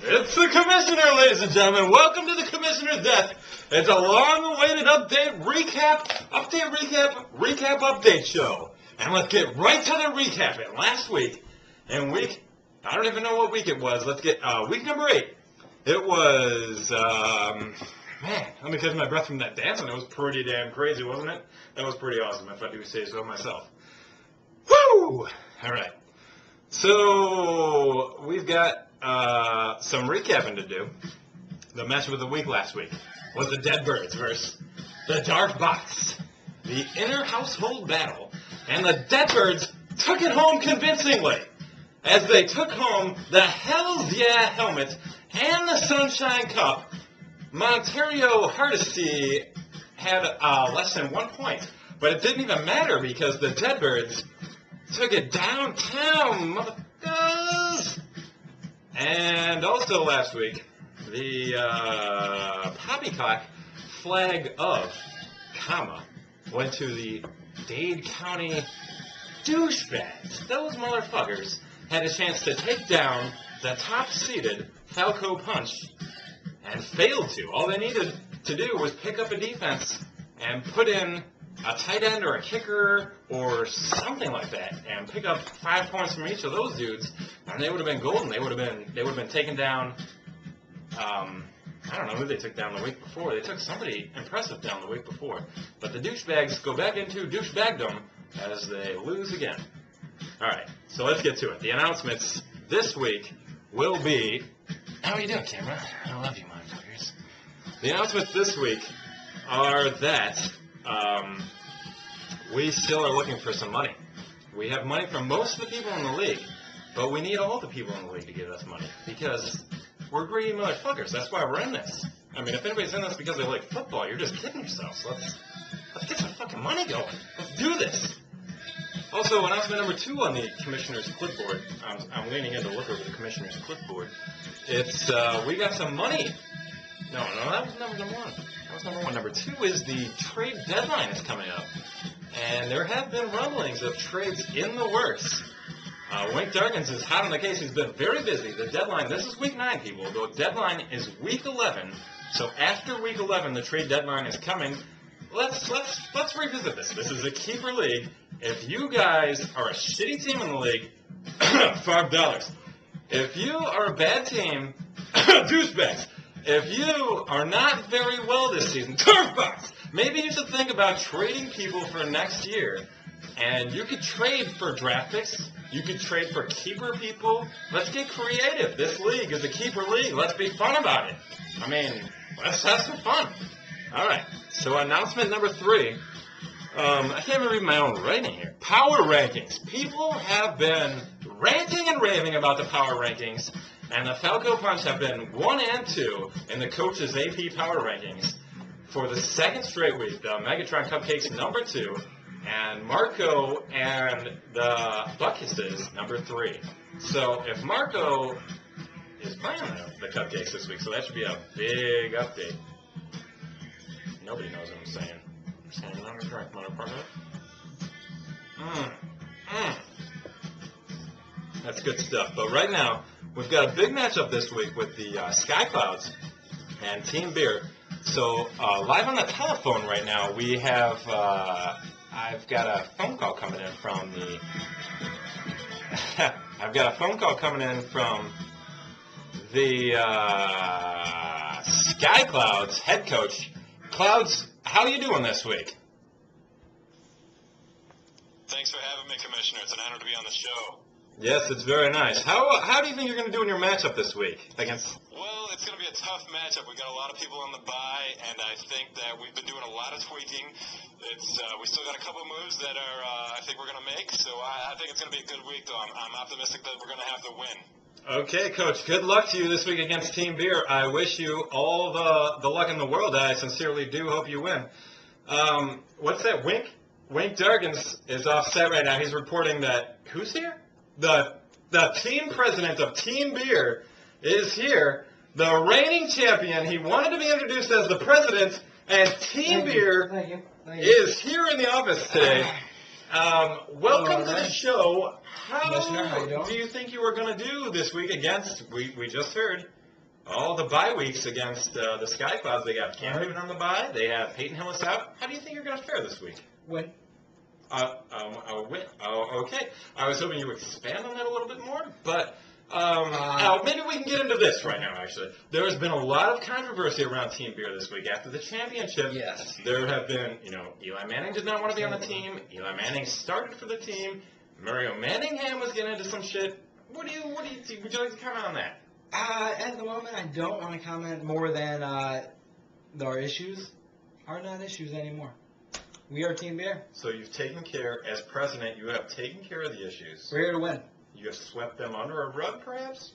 It's the Commissioner, ladies and gentlemen. Welcome to the Commissioner's Desk. It's a long-awaited update show. And let's get right to the recap. And last week, I don't even know what week it was. Let's get week number 8. It was, man, let me catch my breath from that dancing. It was pretty damn crazy, wasn't it? That was pretty awesome, if I do say so myself. Woo! All right. So we've got some recapping to do. The matchup of the week last week was the Deadbirds versus the Dark Box. The inner household battle. And the Deadbirds took it home convincingly, as they took home the Hells Yeah helmet and the Sunshine Cup. Montario Hardesty had less than 1 point, but it didn't even matter because the Deadbirds took it downtown, motherfuckers! And also last week, the Poppycock flag of comma went to the Dade County douchebags. Those motherfuckers had a chance to take down the top-seeded Falco Punch and failed to. All they needed to do was pick up a defense and put in a tight end or a kicker or something like that, and pick up 5 points from each of those dudes, and they would have been golden. They would have been taken down. I don't know who they took down the week before. They took somebody impressive down the week before. But the douchebags go back into douchebagdom as they lose again. All right, so let's get to it. The announcements this week will be. How are you doing, camera? I love you, motherfuckers. The announcements this week are that. We still are looking for some money. We have money from most of the people in the league, but we need all the people in the league to give us money because we're greedy motherfuckers. That's why we're in this. I mean, if anybody's in this because they like football, you're just kidding yourselves. Let's get some fucking money going. Let's do this. Also, announcement number 2 on the commissioner's clipboard. I'm leaning in to look over the commissioner's clipboard. It's we got some money. No, that was number 1. That was number 1. Number 2 is the trade deadline is coming up. And there have been rumblings of trades in the works. Wink Darkins is hot on the case. He's been very busy. The deadline, this is week 9, people. The deadline is week 11. So after week 11, the trade deadline is coming. Let's revisit this. This is a keeper league. If you guys are a shitty team in the league, $5. If you are a bad team, douchebags. If you are not very well this season, turf box. Maybe you should think about trading people for next year. And you could trade for draft picks. You could trade for keeper people. Let's get creative. This league is a keeper league. Let's be fun about it. I mean, let's have some fun. All right. So announcement number 3. I can't even read my own writing here. Power rankings. People have been ranting and raving about the power rankings. And the Falco Punch have been 1 and 2 in the coach's AP power rankings for the 2nd straight week. The Megatron Cupcakes number 2, and Marco and the Buckuses number 3. So if Marco is playing the Cupcakes this week, so that should be a big update. Nobody knows what I'm saying. I'm saying I'm a drink, motherfucker. That's good stuff. But right now, we've got a big matchup this week with the Sky Clouds and Team Beer. So live on the telephone right now, we have, I've got a phone call coming in from the, Sky Clouds head coach. Clouds, how are you doing this week? Thanks for having me, Commissioner. It's an honor to be on the show. Yes, it's very nice. How do you think you're going to do in your matchup this week against? Well, it's going to be a tough matchup. We've got a lot of people on the bye, and I think that we've been doing a lot of tweaking. We still got a couple moves that are I think we're going to make, so I think it's going to be a good week, though. I'm optimistic that we're going to have to win. Okay, Coach. Good luck to you this week against Team Beer. I wish you all the luck in the world. I sincerely do hope you win. What's that? Wink Darkins is offset right now. He's reporting that who's here? The team president of Team Beer is here. The reigning champion. He wanted to be introduced as the president, and Team Beer is here in the office today. Welcome to the show. How do you think you were going to do this week against, we just heard, all the bye weeks against the Sky Clouds. They got Cam Newton on the bye. They have Peyton Hillis out. How do you think you're going to fare this week? Win. Win. Oh, okay. I was hoping you would expand on that a little bit more, but maybe we can get into this right now, actually. There has been a lot of controversy around Team Beer this week. After the championship, Yes. there have been, Eli Manning did not want to be on the team. Eli Manning started for the team. Mario Manningham was getting into some shit. Would you like to comment on that? At the moment, I don't want to comment more than our issues are not issues anymore. We are Team Beer. So you've taken care, as president, you have taken care of the issues. We're here to win. You have swept them under a rug, perhaps?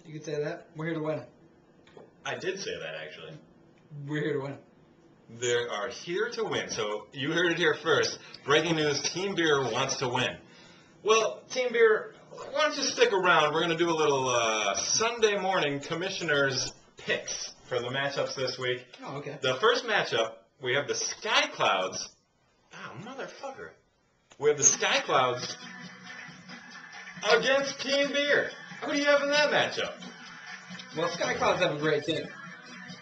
You could say that. We're here to win. I did say that, actually. We're here to win. They are here to win. So you heard it here first. Breaking news, Team Beer wants to win. Well, Team Beer, why don't you stick around? We're going to do a little Sunday morning commissioners' picks for the matchups this week. Oh, okay. The first matchup, we have the Sky Clouds. Oh, motherfucker. We have the Sky Clouds against Team Beer. Who do you have in that matchup? Well, Sky Clouds have a great team.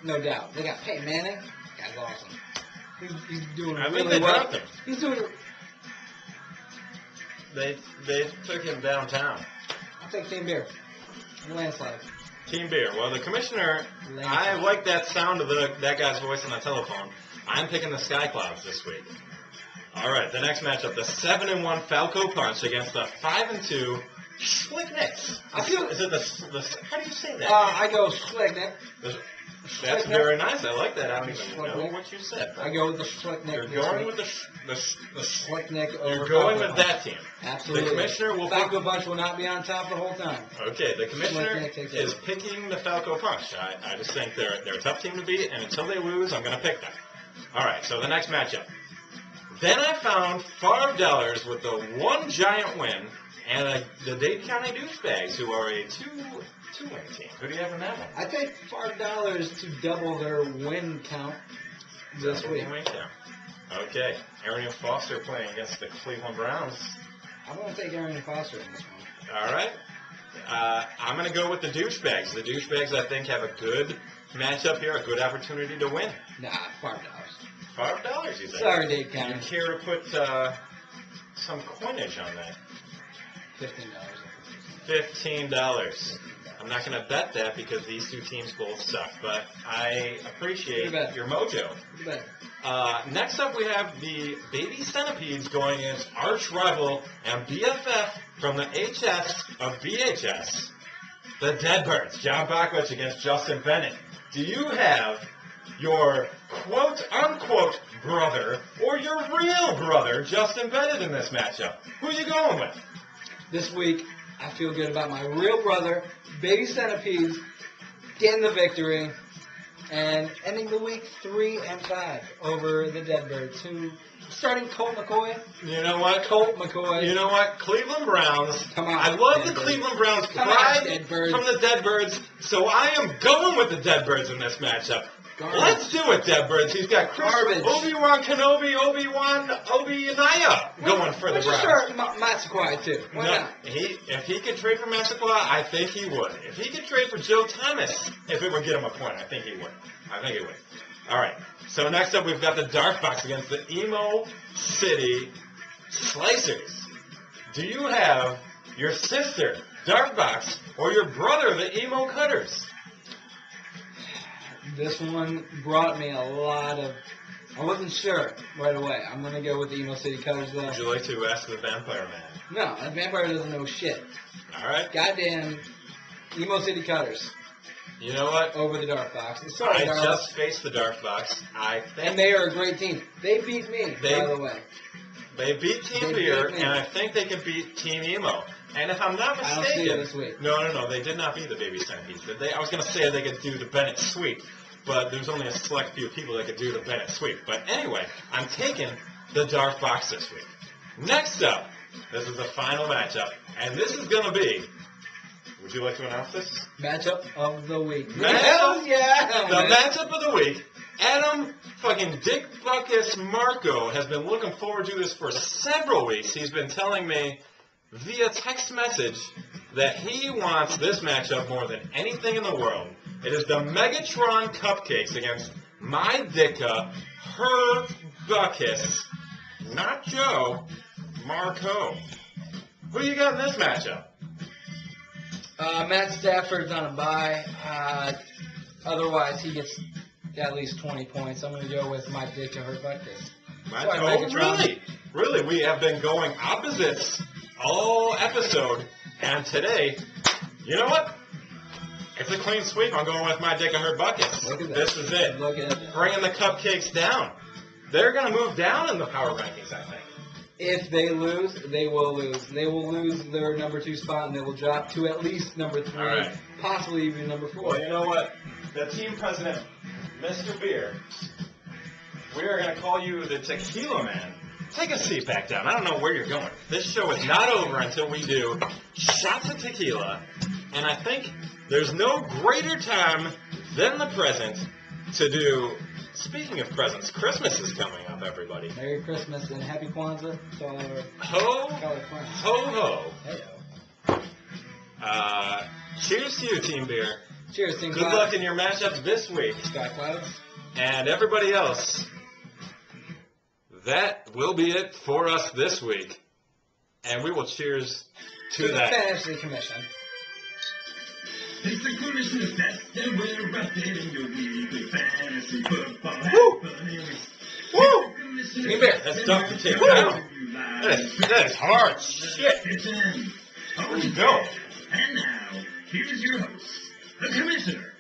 No doubt. They got Peyton Manning. Guy's awesome. He's doing I think really they well. dropped him. He's doing. They took him downtown. I'll take Team Beer. Landslide. Team Beer. Well, the commissioner, I like that sound of that guy's voice on the telephone. I'm picking the Sky Clouds this week. All right, the next matchup, the 7-1 Falco Punch against the 5-2 Schlicknicks. Is it the how do you say that? I go Schlicknick. That's very nice. I like that. I don't even know what you said. I go with the Schlicknick. You're going with the Schlicknick over You're going Falco with Punch. that team. Absolutely. The commissioner will Falco Punch will not be on top the whole time. Okay, the commissioner Schlicknick takes is it. picking the Falco Punch. I just think they're a tough team to beat, and until they lose, I'm going to pick them. All right, so the next matchup. Then I found $5 with the one giant win, and the Dade County Douchebags, who are a two-win team. Who do you have in that one? I take $5 to double their win count this week. Win count. Okay, Arian Foster playing against the Cleveland Browns. I'm going to take Arian Foster in this one. All right. I'm going to go with the Douchebags. The Douchebags, I think, have a good matchup here, a good opportunity to win. Nah, $5. $5, you think? Sorry, Dade You County. care to put some coinage on that? $15. $15. I'm not going to bet that because these two teams both suck, but I appreciate Good bet. your mojo. Bet. Next up, we have the Baby Centipedes going against arch rival and BFF from the HS of BHS, the Deadbirds. John Bachwich against Justin Bennett. Do you have your quote-unquote brother or your real brother, Justin Bennett, in this matchup? Who are you going with? This week, I feel good about my real brother, Baby Centipedes, getting the victory, and ending the week 3-5 over the Deadbirds, who starting Colt McCoy. You know what? Colt McCoy. You know what? Cleveland Browns. Come on, I love the Deadbirds. Cleveland Browns Come on, pride Deadbirds. from the Deadbirds, so I am going with the Deadbirds in this matchup. Garbage. Let's do it, Deadbirds. He's got Chris, Garbage. Obi-Wan Kenobi, Obi-Anaya going for the Let's just Browns. start Matsuquai, too. Why No, not? if he could trade for Massaquoi, I think he would. If he could trade for Joe Thomas, if it would get him a point, I think he would. All right. So next up, we've got the Dark Box against the Emo City Slicers. Do you have your sister, Dark Box, or your brother, the Emo Cutters? This one brought me a lot of... I wasn't sure right away. I'm going to go with the Emo City Cutters, though. Would you like to ask the Vampire Man? No, a vampire doesn't know shit. All right. Goddamn Emo City Cutters You know what? over the Dark Box. Sorry, I Dark just faced the Dark Box. I think And they are a great team. They beat me, by the way. they beat Team They Beer, beat me. and I think they could beat Team Emo. And if I'm not I don't see it mistaken, this week. No, they did not beat the Baby Centipedes. I was going to say they could do the Bennett sweep, but there's only a select few people that could do the Bennett sweep. But anyway, I'm taking the Dark Box this week. Next up, this is the final matchup, and this is going to be. Would you like to announce this? Matchup of the week. Matchup- Hell yeah! The man. matchup of the week. Adam fucking Dick Buckus Marco has been looking forward to this for several weeks. He's been telling me via text message that he wants this matchup more than anything in the world. It is the Megatron Cupcakes against My Dicka, Her Buckus, not Joe, Marco. Who you got in this matchup? Matt Stafford's on a bye. Otherwise, he gets at least 20 points. I'm going to go with My Dick and Her Buckus. Really, we have been going opposites all episode, and today, you know what? It's a clean sweep. I'm going with My Dick and Her Buckets. Look at that. This is it. Look at that. Bringing the Cupcakes down. They're going to move down in the power rankings, I think. If they lose, they will lose. They will lose their number 2 spot, and they will drop to at least number 3, All right. possibly even number 4. Well, you know what? The team president, Mr. Beer, we are going to call you the Tequila Man. Take a seat back down. I don't know where you're going. This show is not over until we do shots of tequila, and I think there's no greater time than the present to do. Speaking of presents, Christmas is coming up, everybody. Merry Christmas and Happy Kwanzaa to all our Ho, colored friends. ho, ho. Hey-o. Cheers to you, Team Beer. Cheers, Team Good Cloud. luck in your matchups this week. Sky Clouds. And everybody else, that will be it for us this week. And we will cheers to the that. Fantasy Commission. It's the commissioner's best, and we're erupting your week with fantasy football. Woo! Woo! Commissioner's Team Bear, best, that's and tough to we're take bringing down. you live. That is hard shit. It's in. Oh, Go. And now, here's your host, the commissioner